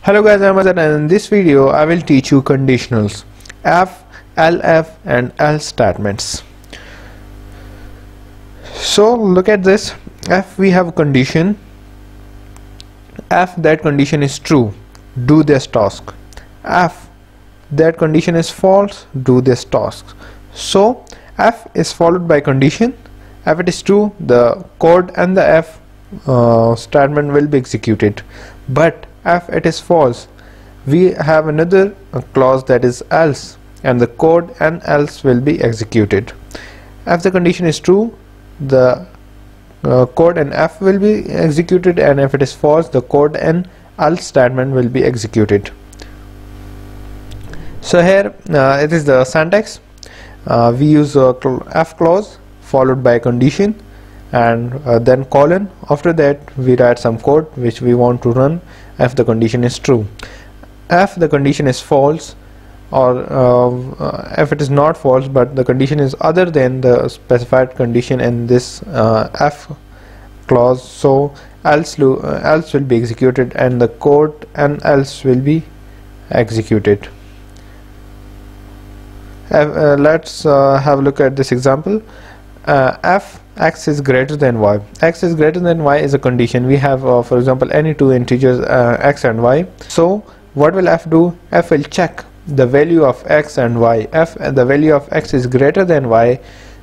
Hello guys, I'm Azad, and in this video I will teach you conditionals, if, elif and else statements. So look at this. If we have a condition, if that condition is true, do this task. If that condition is false, do this task. So if is followed by condition. If it is true, the code and the if statement will be executed. But if it is false, we have another clause, that is else, and the code and else will be executed. If the condition is true, the code and if will be executed, and if it is false, the code and else statement will be executed. So here it is the syntax. We use a if clause followed by condition and then colon. After that we write some code which we want to run if the condition is true. If the condition is false, or if it is not false but the condition is other than the specified condition in this if clause, so else will be executed and the code and else will be executed. Let's have a look at this example. If x is greater than y. X is greater than y is a condition. We have for example any two integers x and y. So what will f do? F will check the value of x and y. If the value of x is greater than y,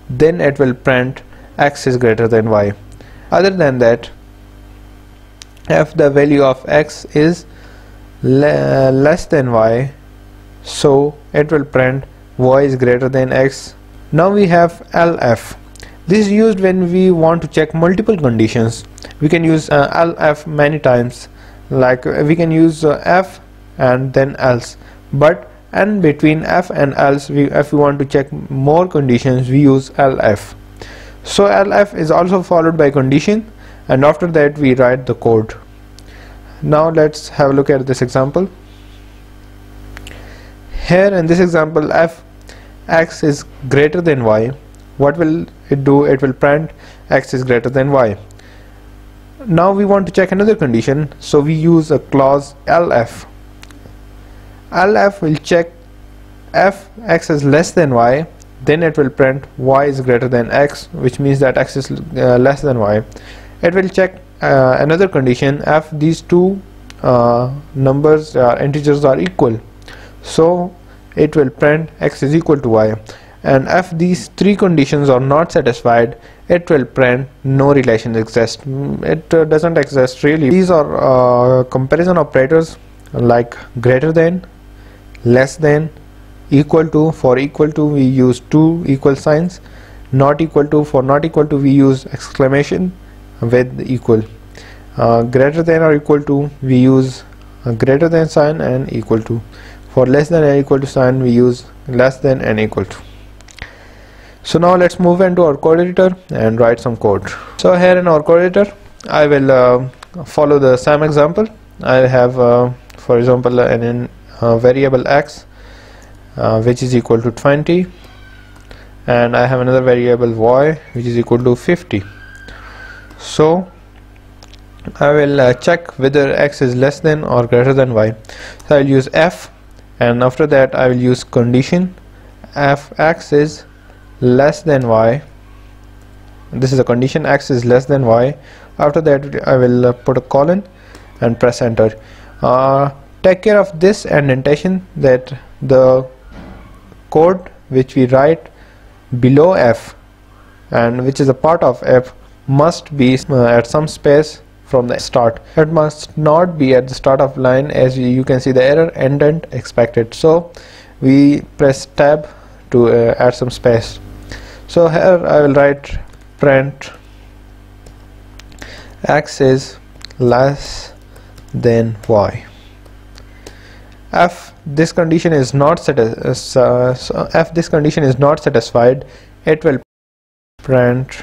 then it will print x is greater than y. Other than that, if the value of x is less than y, so it will print y is greater than x. Now we have elif. This is used when we want to check multiple conditions. We can use elif many times, like we can use if and then else, but in between if and else, if we want to check more conditions, we use elif. So elif is also followed by condition, and after that we write the code. Now let's have a look at this example. Here in this example, if x is greater than y, what will it do? It will print x is greater than y. Now we want to check another condition, so we use a clause elif. Elif will check if x is less than y, then it will print y is greater than x, which means that x is less than y. It will check another condition if these two numbers integers are equal, so it will print x is equal to y. And if these three conditions are not satisfied, it will print no relation exists. It doesn't exist really. These are comparison operators like greater than, less than, equal to. For equal to we use two equal signs. Not equal to, for not equal to we use exclamation with equal. Greater than or equal to we use a greater than sign and equal to. For less than and equal to sign we use less than and equal to. So now let's move into our code editor and write some code. So here in our code editor I will follow the same example. I have for example an variable x which is equal to 20, and I have another variable y which is equal to 50. So I will check whether x is less than or greater than y. So I will use f, and after that I will use condition. If x is less than y, this is a condition, x is less than y. After that I will put a colon and press enter. Take care of this indentation, that the code which we write below f and which is a part of f must be at some space from the start. It must not be at the start of line, as you can see the error indent expected. So we press tab to add some space. So here I will write print x is less than y. If this condition is not if this condition is not satisfied, it will print,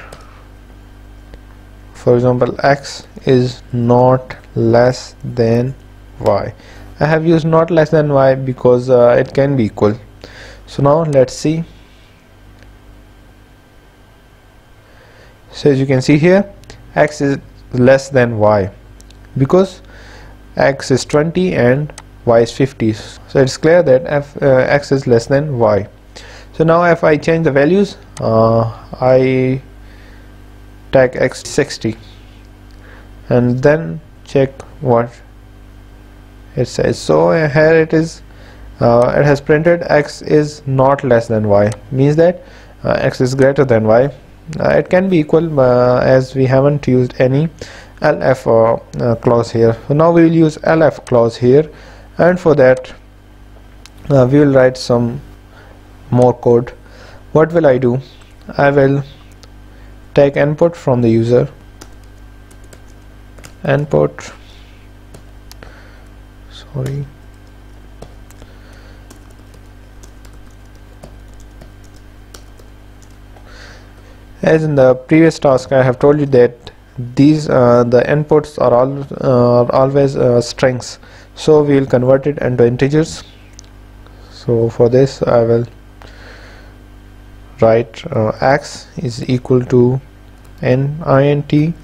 for example, x is not less than y. I have used not less than y because it can be equal. So now let's see. So as you can see here, x is less than y because x is 20 and y is 50. So it's clear that x is less than y. So now if I change the values, I tag x 60 and then check what it says. So here it is, it has printed x is not less than y, means that x is greater than y. It can be equal, as we haven't used any elif clause here. So now we will use elif clause here, and for that we will write some more code. What will I do? I will take input from the user, input, sorry, as in the previous task I have told you that these the inputs are always strings, so we will convert it into integers. So for this I will write x is equal to int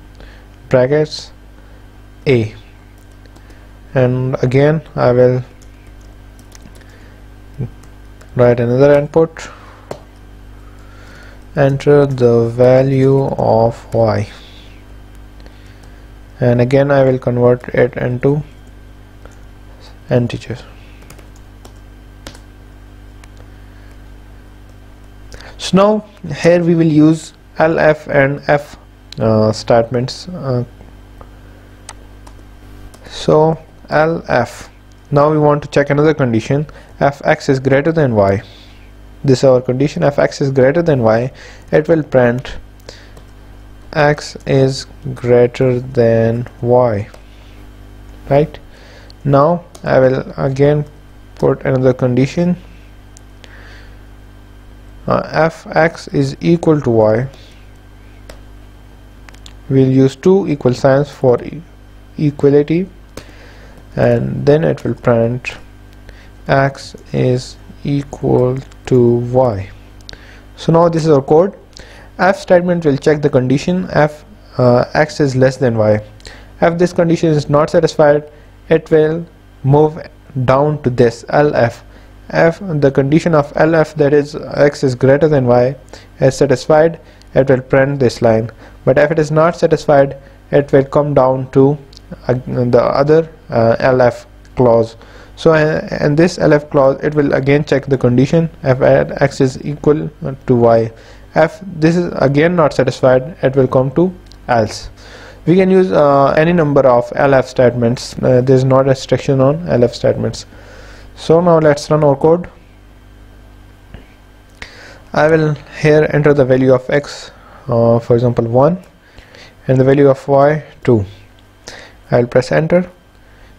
brackets a, and again I will write another input, enter the value of y, and again I will convert it into integer. So now here we will use elif and f statements. So elif, now we want to check another condition, if x is greater than y. This is our condition. If x is greater than y, it will print x is greater than y, right? Now I will again put another condition, if x is equal to y, we'll use two equal signs for equality, and then it will print x is equal to y. So now this is our code. If statement will check the condition if x is less than y. If this condition is not satisfied, it will move down to this elif. If the condition of elif, that is x is greater than y, is satisfied, it will print this line. But if it is not satisfied, it will come down to the other elif clause. So in this elif clause, it will again check the condition if x is equal to y. If this is again not satisfied, it will come to else. We can use any number of elif statements. There is no restriction on elif statements. So now let's run our code. I will here enter the value of x, for example 1, and the value of y 2. I will press enter.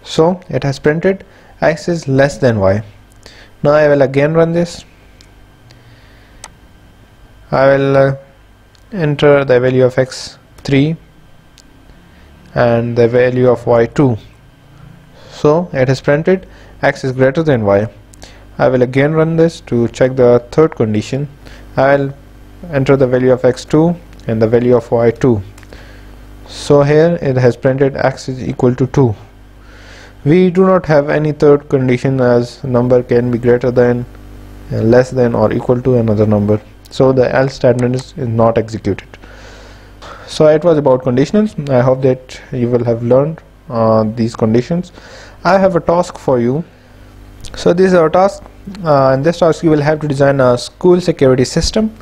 So it has printed x is less than y. Now I will again run this. I will enter the value of x 3 and the value of y 2. So it has printed x is greater than y. I will again run this to check the third condition. I will enter the value of x2 and the value of y2. So here it has printed x is equal to 2. We do not have any third condition, as number can be greater than, less than, or equal to another number. So the else statement is not executed. So it was about conditionals. I hope that you will have learned these conditions. I have a task for you. So this is our task. In this task you will have to design a school security system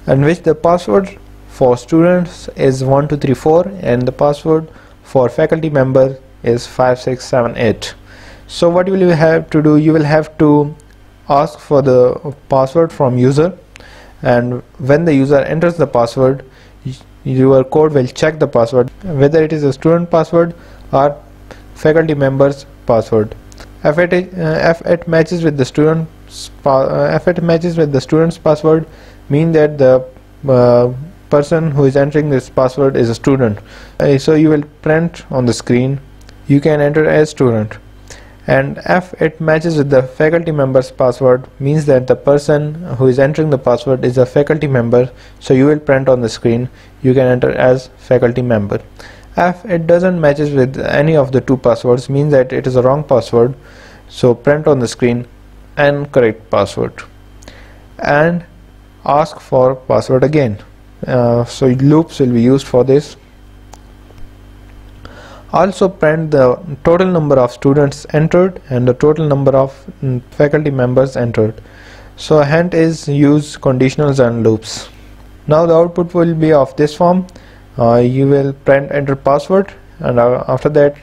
in which the password for students is 1234 and the password for faculty member is 5678. So what you will have to do, you will have to ask for the password from user, and when the user enters the password, your code will check the password whether it is a student password or faculty member's password. If it matches with the student's password, mean that the person who is entering this password is a student. So you will print on the screen, you can enter as student. And if it matches with the faculty member's password, means that the person who is entering the password is a faculty member, so you will print on the screen, you can enter as faculty member. If it doesn't matches with any of the two passwords, means that it is a wrong password, so print on the screen incorrect password and ask for password again. So loops will be used for this. Also print the total number of students entered and the total number of faculty members entered. So hint is use conditionals and loops. Now the output will be of this form. You will print enter password, and after that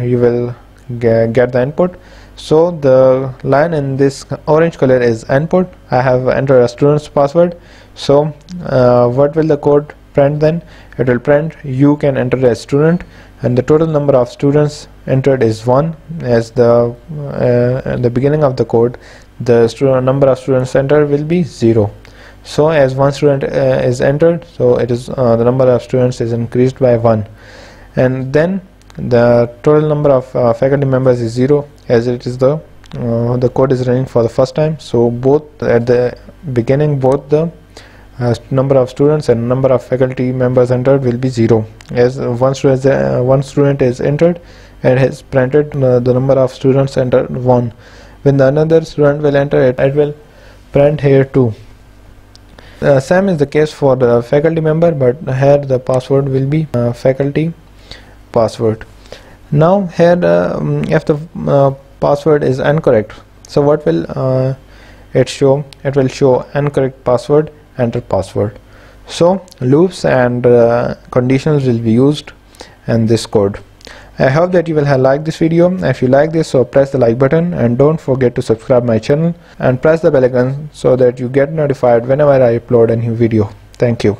you will get the input. So the line in this orange color is input. I have entered a student's password. So what will the code print then? It will print you can enter as student, and the total number of students entered is 1, as the at the beginning of the code the number of students entered will be 0. So as one student is entered, so it is the number of students is increased by 1, and then the total number of faculty members is 0, as it is the code is running for the first time. So both at the beginning, both the number of students and number of faculty members entered will be 0, as one student is entered and has printed the number of students entered 1. When the another student will enter, it will print here 2. Same is the case for the faculty member, but here the password will be faculty password. Now here if the password is incorrect, so what will it show? It will show incorrect password, enter password. So loops and conditionals will be used in this code. I hope that you will have liked this video. If you like this, so press the like button and don't forget to subscribe my channel and press the bell icon so that you get notified whenever I upload a new video. Thank you.